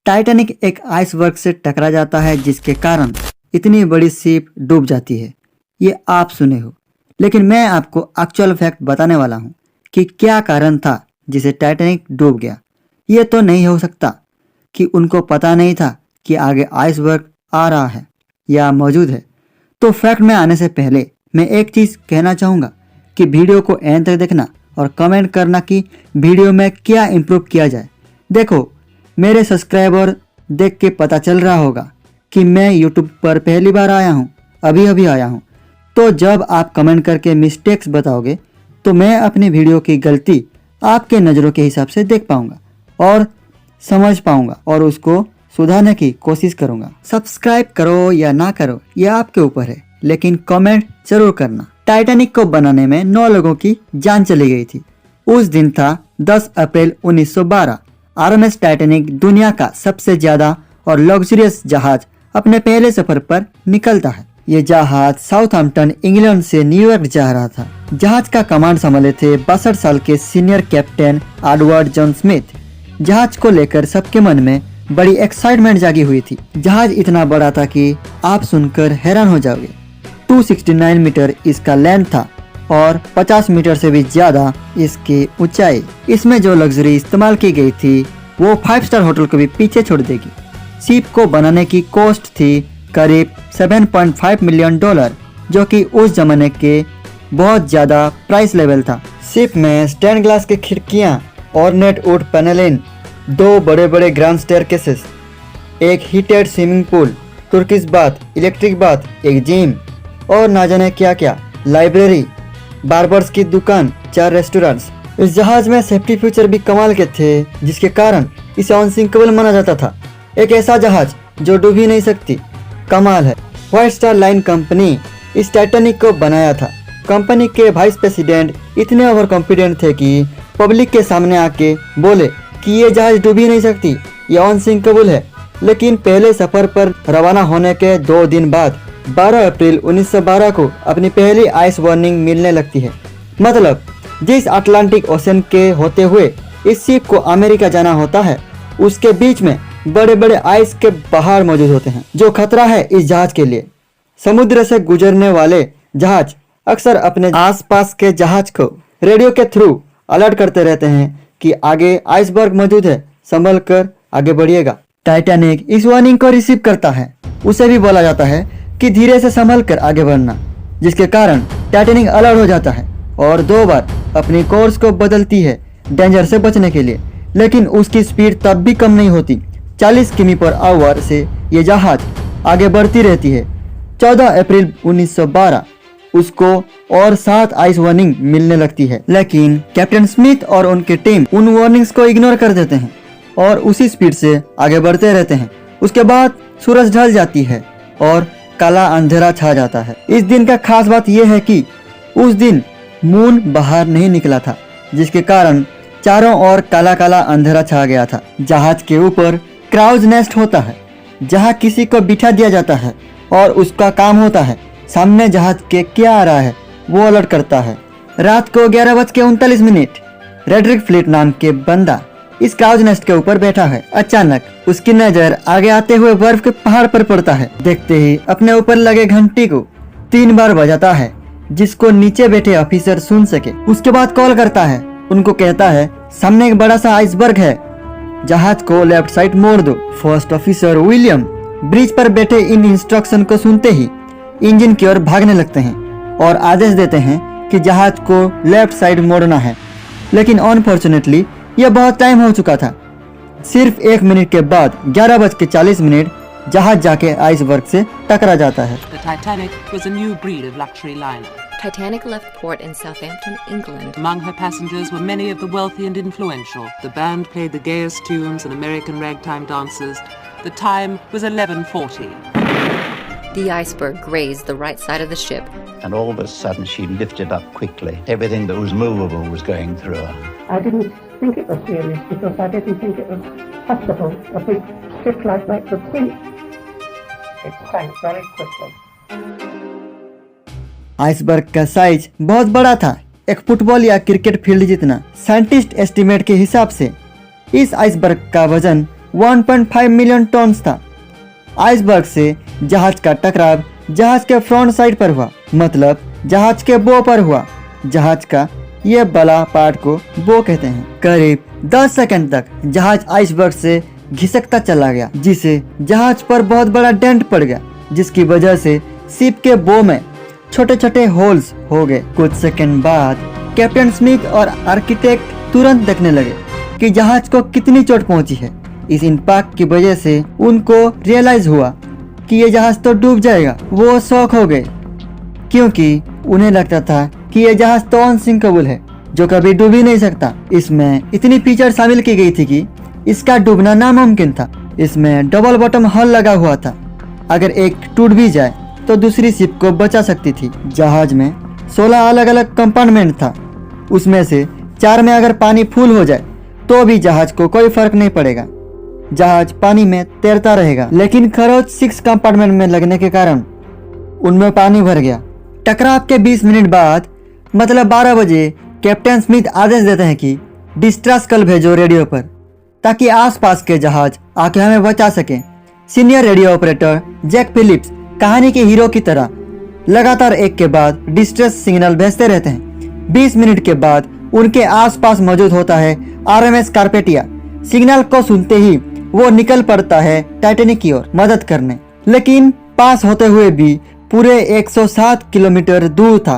Titanic एक iceberg से टकरा जाता है जिसके कारण इतनी बड़ी शिप डूब जाती है। ये आप सुने हो, लेकिन मैं आपको एक्चुअल फैक्ट बताने वाला हूँ कि क्या कारण था जिसे टाइटैनिक डूब गया। ये तो नहीं हो सकता कि उनको पता नहीं था कि आगे आइसबर्ग आ रहा है या मौजूद है। तो फैक्ट में आने से पहले मैं एक चीज़ कहना चाहूँगा कि वीडियो को एंड तक देखना और कमेंट करना कि वीडियो में क्या इम्प्रूव किया जाए। देखो, मेरे सब्सक्राइबर देख के पता चल रहा होगा कि मैं यूट्यूब पर पहली बार आया हूँ, अभी आया हूँ। तो जब आप कमेंट करके मिस्टेक्स बताओगे तो मैं अपनी वीडियो की गलती आपके नज़रों के हिसाब से देख पाऊँगा और समझ पाऊँगा और उसको सुधारने की कोशिश करूँगा। सब्सक्राइब करो या ना करो ये आपके ऊपर है, लेकिन कमेंट जरूर करना। टाइटैनिक को बनाने में 9 लोगों की जान चली गई थी। उस दिन था 10 अप्रैल 1912। आरएमएस टाइटैनिक दुनिया का सबसे ज्यादा और लग्जरियस जहाज अपने पहले सफर पर निकलता है। ये जहाज साउथहैम्पटन इंग्लैंड से न्यूयॉर्क जा रहा था। जहाज का कमांड संभाले थे 62 साल के senior captain Edward John Smith. जहाज को लेकर सबके मन में बड़ी एक्साइटमेंट जागी हुई थी। जहाज इतना बड़ा था कि आप सुनकर हैरान हो जाओगे। 269 मीटर इसका लेंथ था और 50 मीटर से भी ज्यादा इसकी ऊंचाई। इसमें जो लग्जरी इस्तेमाल की गई थी वो 5 स्टार होटल को भी पीछे छोड़ देगी। शिप को बनाने की कॉस्ट थी करीब $7.5 मिलियन, जो कि उस जमाने के बहुत ज्यादा प्राइस लेवल था। शिप में स्टेन ग्लास की खिड़कियां, ऑर्नेट वुड पैनलिंग, 2 बड़े बड़े ग्रैंड स्टेयरकेसेस, एक heated swimming pool, Turkish bath, electric bath, एक जिम और ना जाने क्या क्या, लाइब्रेरी, बार्बर्स की दुकान, 4 रेस्टोरेंट्स। इस जहाज में सेफ्टी फीचर भी कमाल के थे, जिसके कारण इसे अनसिंकेबल माना जाता था। एक ऐसा जहाज जो डूब ही नहीं सकती। कमाल है। व्हाइट स्टार लाइन कंपनी इस टाइटैनिक को बनाया था। कंपनी के वाइस प्रेसिडेंट इतने ओवर कॉन्फिडेंट थे कि पब्लिक के सामने आके बोले कि ये जहाज डूब ही नहीं सकती, ये अनसिंकेबल है। लेकिन पहले सफर पर रवाना होने के 2 दिन बाद 12 अप्रैल 1912 को अपनी पहली आइस वार्निंग मिलने लगती है। मतलब जिस अटलांटिक ओशन के होते हुए इस शिप को अमेरिका जाना होता है, उसके बीच में बड़े बड़े आइस के पहाड़ मौजूद होते हैं, जो खतरा है इस जहाज के लिए। समुद्र से गुजरने वाले जहाज अक्सर अपने आसपास के जहाज को रेडियो के थ्रू अलर्ट करते रहते हैं कि आगे आइसबर्ग मौजूद है, संभल कर आगे बढ़िएगा। टाइटैनिक इस वार्निंग को रिसीव करता है। उसे भी बोला जाता है कि धीरे से संभल कर आगे बढ़ना, जिसके कारण टाइटैनिक अलर्ट हो जाता है और 2 बार अपनी कोर्स को बदलती है डेंजर से बचने के लिए। लेकिन उसकी स्पीड तब भी कम नहीं होती। 40 किमी पर आवर से ये जहाज आगे बढ़ती रहती है। 14 अप्रैल 1912 उसको और 7 आइस वार्निंग मिलने लगती है, लेकिन कैप्टन स्मिथ और उनकी टीम उन वार्निंग्स को इग्नोर कर देते हैं और उसी स्पीड से आगे बढ़ते रहते हैं। उसके बाद सूरज ढल जाती है और काला अंधेरा छा जाता है। इस दिन का खास बात यह है कि उस दिन मून बाहर नहीं निकला था, जिसके कारण चारों ओर काला काला अंधेरा छा गया था। जहाज के ऊपर क्राउज नेस्ट होता है, जहां किसी को बिठा दिया जाता है और उसका काम होता है सामने जहाज के क्या आ रहा है वो अलर्ट करता है। रात को 11:39 रेडरिक फ्लीट नाम के बंदा इस क्राउज नेस्ट के ऊपर बैठा है। अचानक उसकी नजर आगे आते हुए बर्फ के पहाड़ पर पड़ता है। देखते ही अपने ऊपर लगे घंटी को 3 बार बजाता है, जिसको नीचे बैठे ऑफिसर सुन सके। उसके बाद कॉल करता है, उनको कहता है सामने एक बड़ा सा आइसबर्ग है, जहाज को लेफ्ट साइड मोड़ दो। फर्स्ट ऑफिसर विलियम ब्रिज पर बैठे इन इंस्ट्रक्शन को सुनते ही इंजन की ओर भागने लगते हैं और आदेश देते हैं कि जहाज को लेफ्ट साइड मोड़ना है। लेकिन अनफॉर्चुनेटली यह बहुत टाइम हो चुका था। सिर्फ 1 मिनट के बाद 11:40 जहाज जाके आइसबर्ग से टकरा जाता है। The Titanic was a new breed of luxury liner. Titanic left port in Southampton, England. Among her passengers were many of the wealthy and influential. The band played the gayest tunes and American ragtime dances. The time was 11:40. The iceberg grazed the right side of the ship. And all of a sudden she lifted up quickly. Everything that was movable was going through her. I didn't think it was serious because I didn't think it was possible. A big ship like that could sink. It sank very quickly. Iceberg का size बहुत बड़ा था, एक football या cricket field जितना। Scientist estimate के हिसाब से इस आइसबर्ग का वजन 1.5 मिलियन टन था। आइसबर्ग से जहाज का टकराव जहाज के फ्रंट साइड पर हुआ, मतलब जहाज के बो पर हुआ। जहाज का ये बड़ा पार्ट को बो कहते हैं। करीब 10 सेकंड तक जहाज आइसबर्ग से घिसकता चला गया, जिसे जहाज पर बहुत बड़ा डेंट पड़ गया, जिसकी वजह से शिप के बो में छोटे छोटे होल्स हो गए। कुछ सेकंड बाद कैप्टन स्मिथ और आर्किटेक्ट तुरंत देखने लगे कि जहाज को कितनी चोट पहुंची है। इस इम्पैक्ट की वजह से उनको रियलाइज हुआ कि ये जहाज तो डूब जाएगा। वो शॉक हो गए क्योंकि उन्हें लगता था कि ये जहाज तो अनसिंकेबल है, जो कभी डूब ही नहीं सकता। इसमें इतनी फीचर शामिल की गई थी कि इसका डूबना नामुमकिन था। इसमें डबल बॉटम हल लगा हुआ था, अगर एक टूट भी जाए तो दूसरी शिप को बचा सकती थी। जहाज में 16 अलग अलग कंपार्टमेंट था, उसमें से 4 में अगर पानी फुल हो जाए तो भी जहाज को कोई फर्क नहीं पड़ेगा, जहाज पानी में तैरता रहेगा। लेकिन खरोच 6 कंपार्टमेंट में लगने के कारण उनमें पानी भर गया। टकराव के 20 मिनट बाद, मतलब 12 बजे, कैप्टन स्मिथ आदेश देते हैं कि डिस्ट्रेस कॉल भेजो रेडियो पर, ताकि आसपास के जहाज आके हमें बचा सके। Senior radio operator Jack Phillips कहानी के हीरो की तरह लगातार एक के बाद डिस्ट्रेस सिग्नल भेजते रहते हैं। 20 मिनट के बाद उनके आसपास मौजूद होता है RMS कार्पेटिया। सिग्नल को सुनते ही वो निकल पड़ता है टाइटैनिक की ओर मदद करने, लेकिन पास होते हुए भी पूरे 107 किलोमीटर दूर था।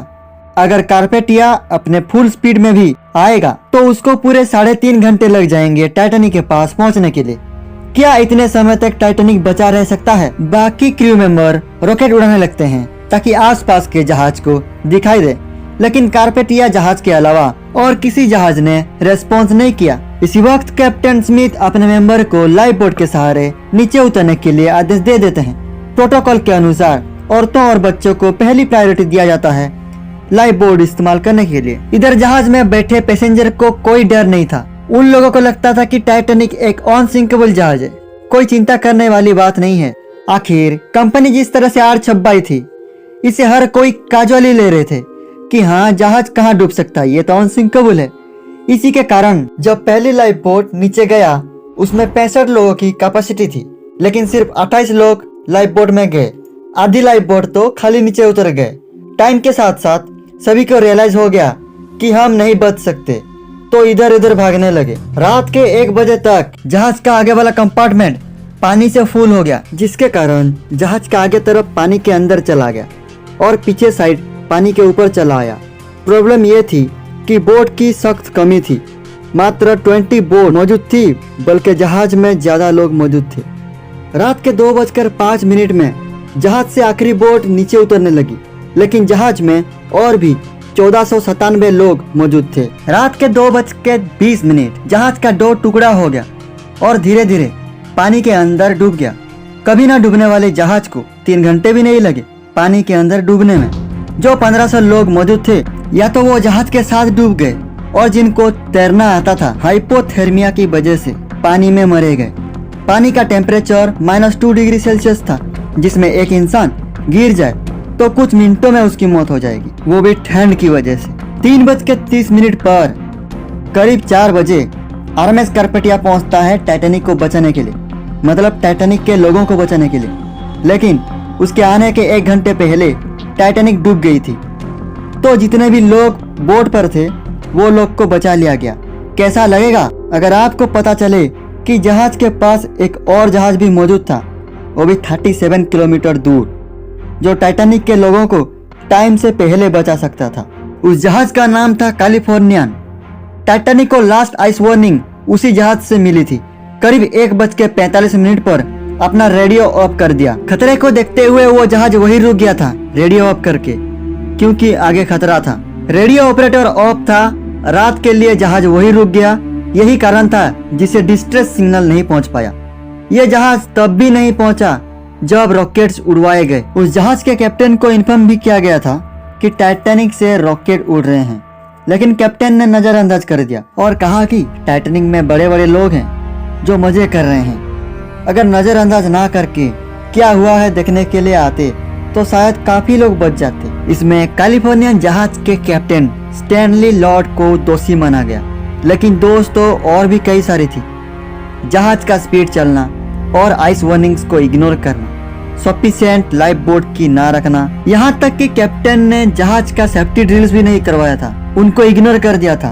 अगर कार्पेटिया अपने फुल स्पीड में भी आएगा तो उसको पूरे 3.5 घंटे लग जाएंगे टाइटैनिक के पास पहुंचने के लिए। क्या इतने समय तक टाइटैनिक बचा रह सकता है? बाकी क्रू मेंबर रॉकेट उड़ाने लगते हैं ताकि आसपास के जहाज को दिखाई दे, लेकिन कार्पेटिया जहाज के अलावा और किसी जहाज ने रेस्पॉन्स नहीं किया। इसी वक्त कैप्टन स्मिथ अपने मेंबर को लाइफ बोट के सहारे नीचे उतरने के लिए आदेश दे देते हैं। प्रोटोकॉल के अनुसार औरतों और बच्चों को पहली प्रायोरिटी दिया जाता है लाइफ बोट इस्तेमाल करने के लिए। इधर जहाज में बैठे पैसेंजर को कोई डर नहीं था। उन लोगों को लगता था कि टाइटैनिक एक अनसिंकेबल जहाज है, कोई चिंता करने वाली बात नहीं है। आखिर कंपनी जिस तरह से आड़ छपाई थी, इसे हर कोई कैजुअली ले रहे थे कि हाँ, जहाज कहाँ डूब सकता है, ये तो अनसिंकेबल है। इसी के कारण जब पहली लाइफ बोट नीचे गया, उसमें 65 लोगों की कैपेसिटी थी, लेकिन सिर्फ 28 लोग लाइफ बोट में गए। आधी लाइफ बोट तो खाली नीचे उतर गए। टाइम के साथ साथ सभी को रियलाइज हो गया कि हम नहीं बच सकते, तो इधर उधर भागने लगे। रात के 1 बजे तक जहाज का आगे वाला कंपार्टमेंट पानी से फुल हो गया, जिसके कारण जहाज का आगे तरफ पानी के अंदर चला गया और पीछे साइड पानी के ऊपर चला आया। प्रॉब्लम ये थी कि बोट की सख्त कमी थी। मात्र 20 बोट मौजूद थी, बल्कि जहाज में ज्यादा लोग मौजूद थे। रात के 2:05 में जहाज से आखिरी बोट नीचे उतरने लगी, लेकिन जहाज में और भी 1497 लोग मौजूद थे। रात के 2:20 जहाज का 2 टुकड़ा हो गया और धीरे धीरे पानी के अंदर डूब गया। कभी ना डूबने वाले जहाज को 3 घंटे भी नहीं लगे पानी के अंदर डूबने में। जो 1500 लोग मौजूद थे, या तो वो जहाज के साथ डूब गए, और जिनको तैरना आता था, हाइपोथर्मिया की वजह से पानी में मरे गए। पानी का टेम्परेचर -2 डिग्री सेल्सियस था, जिसमें एक इंसान गिर जाए तो कुछ मिनटों में उसकी मौत हो जाएगी, वो भी ठंड की वजह से। 3:30 पर करीब 4 बजे RMS कार्पेटिया पहुंचता है टाइटैनिक को बचाने के लिए, मतलब टाइटैनिक के लोगों को बचाने के लिए। लेकिन उसके आने के 1 घंटे पहले टाइटैनिक डूब गई थी, तो जितने भी लोग बोट पर थे वो लोग को बचा लिया गया। कैसा लगेगा अगर आपको पता चले कि जहाज के पास एक और जहाज भी मौजूद था, वो भी 37 किलोमीटर दूर, जो टाइटैनिक के लोगों को टाइम से पहले बचा सकता था। उस जहाज का नाम था कैलिफोर्नियन। टाइटैनिक को लास्ट आइस वार्निंग उसी जहाज से मिली थी। करीब 1:45 पर अपना रेडियो ऑफ कर दिया। खतरे को देखते हुए वो जहाज वही रुक गया था रेडियो ऑफ करके, क्योंकि आगे खतरा था। रेडियो ऑपरेटर ऑफ था, रात के लिए जहाज वही रुक गया। यही कारण था जिसे डिस्ट्रेस सिग्नल नहीं पहुंच पाया। यह जहाज तब भी नहीं पहुंचा जब रॉकेट्स उड़वाए गए। उस जहाज के कैप्टन को इन्फॉर्म भी किया गया था कि टाइटैनिक से रॉकेट उड़ रहे हैं, लेकिन कैप्टन ने नजरअंदाज कर दिया और कहा कि टाइटैनिक में बड़े बड़े लोग हैं जो मजे कर रहे हैं। अगर नजरअंदाज ना करके क्या हुआ है देखने के लिए आते तो शायद काफी लोग बच जाते। इसमें कैलिफोर्नियन जहाज के कैप्टन स्टैनली लॉर्ड को दोषी माना गया, लेकिन दोस्त तो और भी कई सारी थी। जहाज का स्पीड चलना और आइस वार्निंग्स को इग्नोर करना, सफिशिएंट लाइफ बोट की ना रखना, यहाँ तक कि कैप्टन ने जहाज का सेफ्टी ड्रिल्स भी नहीं करवाया था, उनको इग्नोर कर दिया था।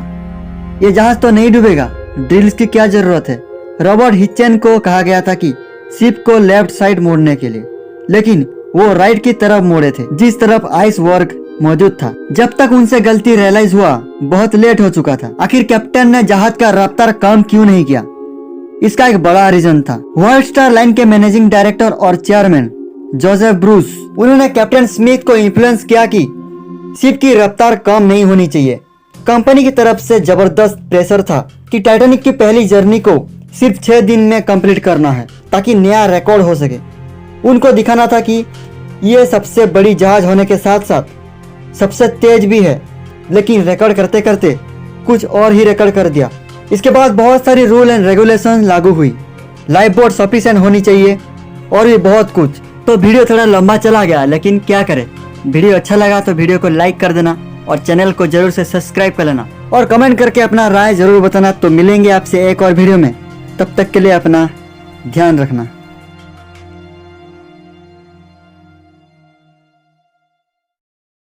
ये जहाज तो नहीं डूबेगा, ड्रिल्स की क्या जरूरत है। रॉबर्ट हिचन को कहा गया था कि शिप को लेफ्ट साइड मोड़ने के लिए, लेकिन वो राइट की तरफ मोड़े थे जिस तरफ आइस वर्क मौजूद था। जब तक उनसे गलती रियलाइज हुआ बहुत लेट हो चुका था। आखिर कैप्टन ने जहाज का रफ्तार कम क्यों नहीं किया, इसका एक बड़ा रीजन था। व्हाइट स्टार लाइन के मैनेजिंग डायरेक्टर और चेयरमैन जोसेफ ब्रूस, उन्होंने कैप्टन स्मिथ को इन्फ्लुएंस किया कि शिप की रफ्तार कम नहीं होनी चाहिए। कंपनी की तरफ से जबरदस्त प्रेशर था कि टाइटैनिक की पहली जर्नी को सिर्फ 6 दिन में कंप्लीट करना है ताकि नया रिकॉर्ड हो सके। उनको दिखाना था कि ये सबसे बड़ी जहाज होने के साथ साथ सबसे तेज भी है, लेकिन रिकॉर्ड करते करते कुछ और ही रिकॉर्ड कर दिया। इसके बाद बहुत सारी रूल एंड रेगुलेशन लागू हुई, लाइफ बोट सफिशिएंट होनी चाहिए और भी बहुत कुछ। तो वीडियो थोड़ा लंबा चला गया, लेकिन क्या करें। वीडियो अच्छा लगा तो वीडियो को लाइक कर देना और चैनल को जरूर से सब्सक्राइब कर लेना और कमेंट करके अपना राय जरूर बताना। तो मिलेंगे आपसे एक और वीडियो में, तब तक के लिए अपना ध्यान रखना।